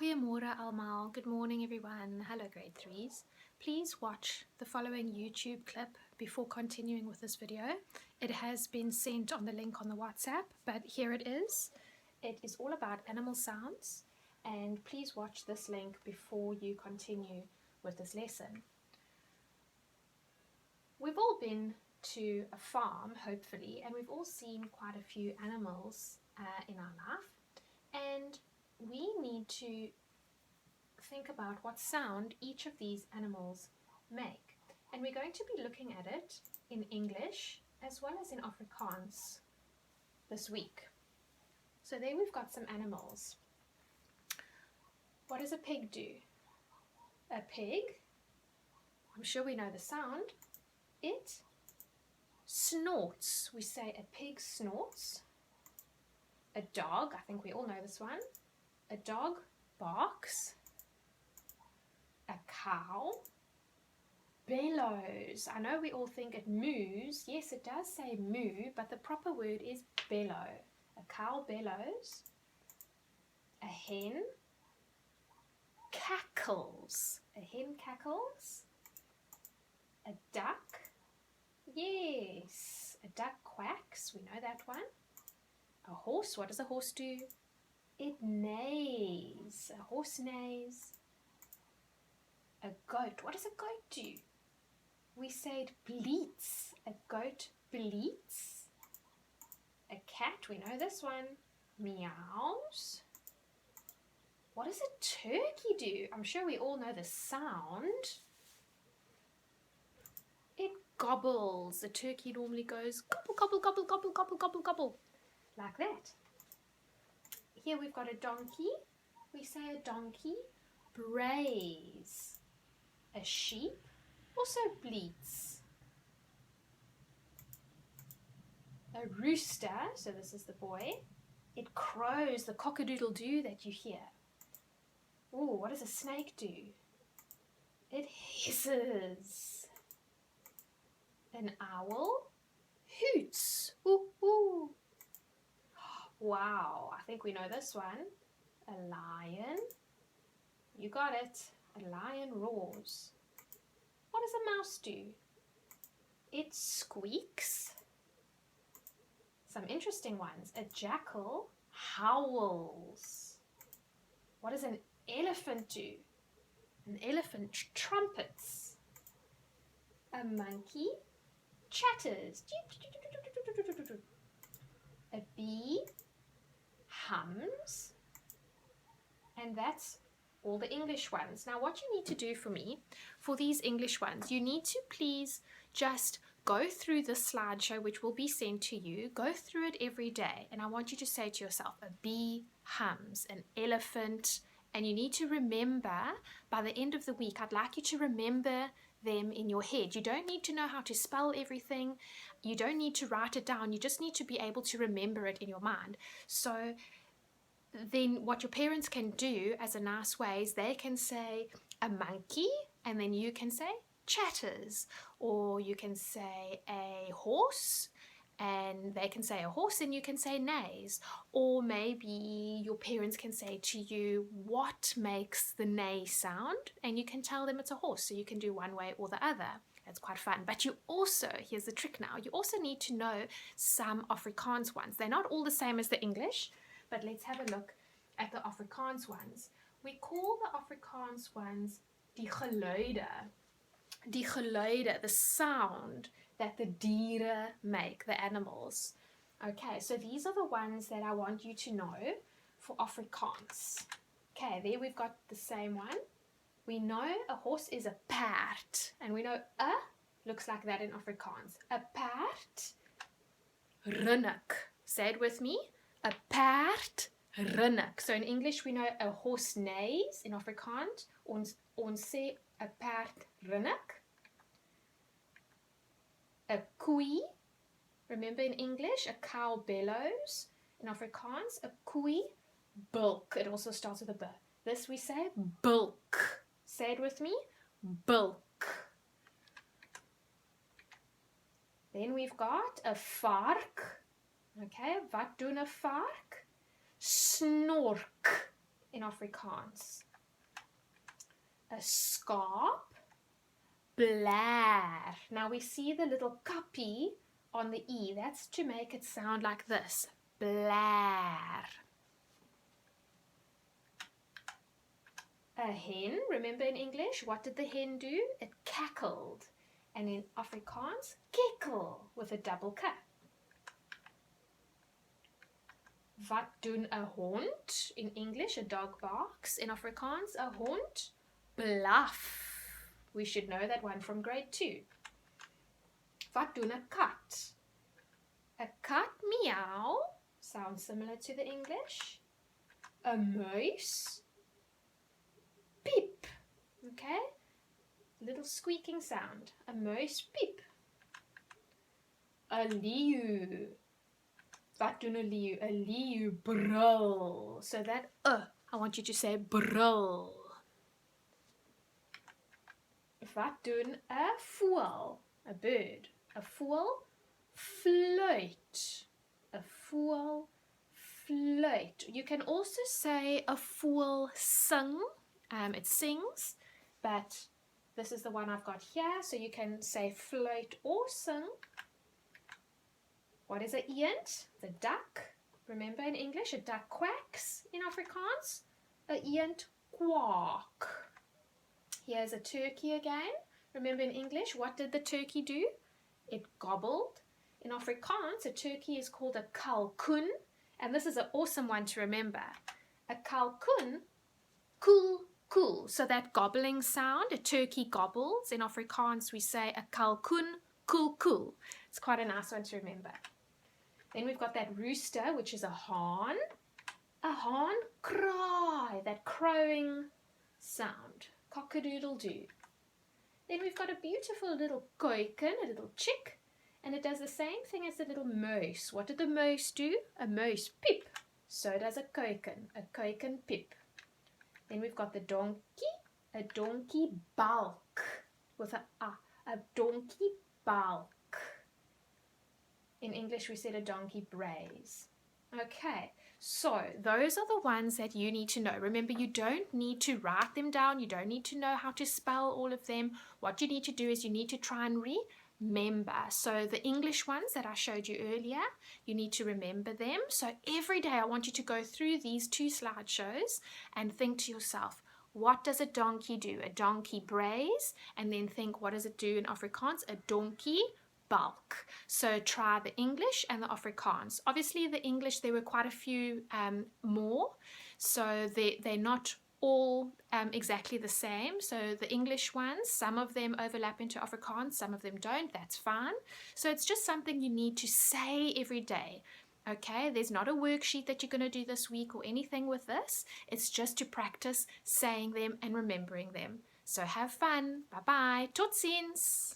Goeiemôre almal. Good morning everyone. Hello grade 3s. Please watch the following YouTube clip before continuing with this video. It has been sent on the link on the WhatsApp, but here it is. It is all about animal sounds, and please watch this link before you continue with this lesson. We've all been to a farm, hopefully, and we've all seen quite a few animals in our life, and we need to think about what sound each of these animals make. And we're going to be looking at it in English as well as in Afrikaans this week. So there we've got some animals. What does a pig do? A pig, I'm sure we know the sound, it snorts. We say a pig snorts. A dog, I think we all know this one. A dog barks. A cow bellows. I know we all think it moos. Yes, it does say moo, but the proper word is bellow. A cow bellows. A hen cackles. A hen cackles. A duck, yes, a duck quacks. We know that one. A horse, what does a horse do? It neighs. A horse neighs. A goat, what does a goat do? We say it bleats. A goat bleats. A cat, we know this one, meows. What does a turkey do? I'm sure we all know the sound. It gobbles. A turkey normally goes gobble, gobble, gobble, gobble, gobble, gobble, gobble, like that. Here we've got a donkey. We say a donkey brays. A sheep also bleats. A rooster, so this is the boy, it crows, the cock-a-doodle-doo that you hear. Oh, what does a snake do? It hisses. An owl hoots. Ooh, ooh. Wow, I think we know this one. A lion, you got it. A lion roars. What does a mouse do? It squeaks. Some interesting ones. A jackal howls. What does an elephant do? An elephant trumpets. A monkey chatters. A bee hums. And that's all the English ones. Now what you need to do for me, for these English ones, you need to please just go through this slideshow which will be sent to you. Go through it every day, and I want you to say to yourself, a bee hums, an elephant, and you need to remember by the end of the week, I'd like you to remember them in your head. You don't need to know how to spell everything. You don't need to write it down. You just need to be able to remember it in your mind. So then what your parents can do as a nice way is they can say a monkey, and then you can say chatters, or you can say a horse and they can say a horse and you can say neighs, or maybe your parents can say to you what makes the neigh sound and you can tell them it's a horse, so you can do one way or the other. It's quite fun. But you also, here's the trick now, you also need to know some Afrikaans ones. They're not all the same as the English, but let's have a look at the Afrikaans ones. We call the Afrikaans ones Dieregeluide. Dieregeluide, the sound that the diere make, the animals. Okay, so these are the ones that I want you to know for Afrikaans. Okay, there we've got the same one. We know a horse is a paard, and we know a looks like that in Afrikaans. A paard, runnik. Say it with me. A paard, runnik. So in English we know a horse neighs. In Afrikaans ons sê a paard runnik. A koei, remember in English a cow bellows. In Afrikaans a koei bulk. It also starts with a b. This we say bulk. Say it with me, bulk. Then we've got a vark. Okay, wat doen 'n vark? Snork. in Afrikaans? A scarp, blaar. Now we see the little kappie on the E. That's to make it sound like this, blaar. A hen, remember in English, what did the hen do? It cackled. And in Afrikaans, kekkel with a double K. Wat doen 'n hond? In English, a dog barks. In Afrikaans, a hond blaf. We should know that one from grade 2. Wat doen 'n kat? A cat meow. Sounds similar to the English. A muis piep. Okay? Little squeaking sound. A muis piep. A leeu. Wat doen 'n leeu? A leeu brul. So that I want you to say brul. Wat doen 'n voël? A bird. A voël fluit. A voël fluit. You can also say a voël sing. It sings, but this is the one I've got here, so you can say float or sing. What is a eend? The duck. Remember in English, a duck quacks. In Afrikaans, a eend quack. Here's a turkey again. Remember in English, what did the turkey do? It gobbled. In Afrikaans, a turkey is called a kalkoen, and this is an awesome one to remember. A kalkoen, cool, cool. So that gobbling sound, a turkey gobbles. In Afrikaans, we say a kalkoen, cool, cool. It's quite a nice one to remember. Then we've got that rooster, which is a haan. A haan cry, that crowing sound. Cock-a-doodle-doo. Then we've got a beautiful little kuiken, a little chick, and it does the same thing as the little mouse. What did the mouse do? A mouse peep. So does a kuiken peep. Then we've got the donkey balk, with a donkey balk. In English, we said a donkey brays. Okay, so those are the ones that you need to know. Remember, you don't need to write them down. You don't need to know how to spell all of them. What you need to do is you need to try and remember. So the English ones that I showed you earlier, you need to remember them. So every day I want you to go through these 2 slideshows and think to yourself, what does a donkey do? A donkey brays, and then think, what does it do in Afrikaans? A donkey bulk. So try the English and the Afrikaans. Obviously the English, there were quite a few more, so they're not all exactly the same. So the English ones, some of them overlap into Afrikaans, some of them don't. That's fine. So it's just something you need to say every day. Okay, there's not a worksheet that you're going to do this week or anything with this. It's just to practice saying them and remembering them. So have fun. Bye-bye. Tot ziens.